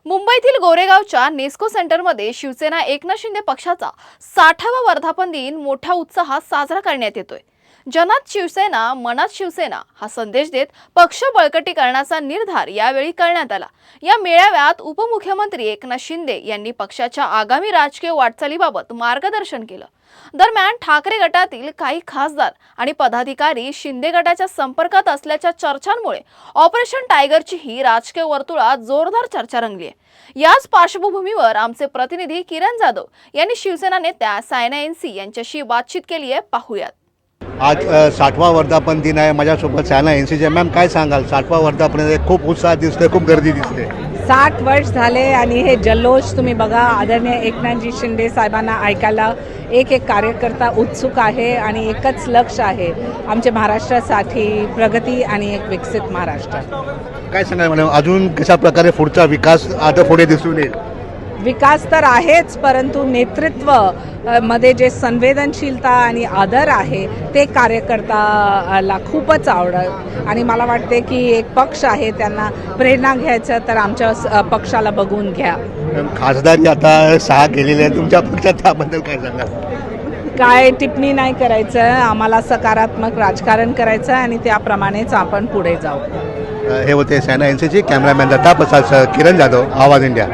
मुंबईतील गोरेगावच्या नेस्को सेंटरमध्ये शिवसेना एकनाथ शिंदे पक्षाचा 60वा वर्धापन दिन मोठ्या उत्साहात साजरा करण्यात येतोय। जनात शिवसेना मनात शिवसेना हा संदेश देत पक्ष बळकटी करण्याचा निर्धार यावेळी करण्यात आला। या मेळाव्यात उपमुख्यमंत्री एकनाथ शिंदे यांनी पक्षाच्या आगामी राजकीय वाटचालीबाबत मार्गदर्शन केलं। दरम्यान ठाकरे गटातील काही खासदार आणि पदाधिकारी शिंदे गटाच्या संपर्कात असल्याच्या चर्चांमुळे ऑपरेशन टायगरची ही राजकीय वर्तुळात जोरदार चर्चा रंगली आहे। याच पार्श्वभूमीवर आमचे प्रतिनिधी किरण जाधव यांनी शिवसेना नेत्या सायना एनसी यांच्याशी बातचीत केली आहे, पाहूयात। आज 60वा वर्धापन दिन आहे। माझ्यासोबत सायना एनसीचे मॅम, काय सांगाल? 60वा वर्धापन खूप उत्साह दिसतोय, खूप गर्दी दिसते। 60 वर्ष झाले आणि हे जल्लोष तुम्ही बघा। आदरणीय एकनाथजी शिंदे साहेबांना ऐकायला एक कार्यकर्ता उत्सुक आहे आणि एकच लक्ष आहे, आमच्या महाराष्ट्रासाठी प्रगती आणि एक विकसित महाराष्ट्र। काय सांगाल मॅडम, अजून कशा प्रकारे पुढचा विकास आता पुढे दिसून येईल? विकास तर आहेच, परंतु नेतृत्व मध्ये जे संवेदनशीलता आणि आदर आहे ते कार्यकर्त्याला खूपच आवडत आणि मला वाटते की एक पक्ष आहे, त्यांना प्रेरणा घ्यायचं तर आमच्या पक्षाला बघून घ्या। खासदारी आता 6 गेलेले आहेत तुमच्या पक्षात, त्याबद्दल काय सांगाल? काय टिप्पणी नाही करायचं, आम्हाला सकारात्मक राजकारण करायचं आणि त्याप्रमाणेच आपण पुढे जाऊ। हे होते सायना एनसीची कॅमेरामॅन दत्ता प्रसाद, किरण जाधव, आवाज इंडिया।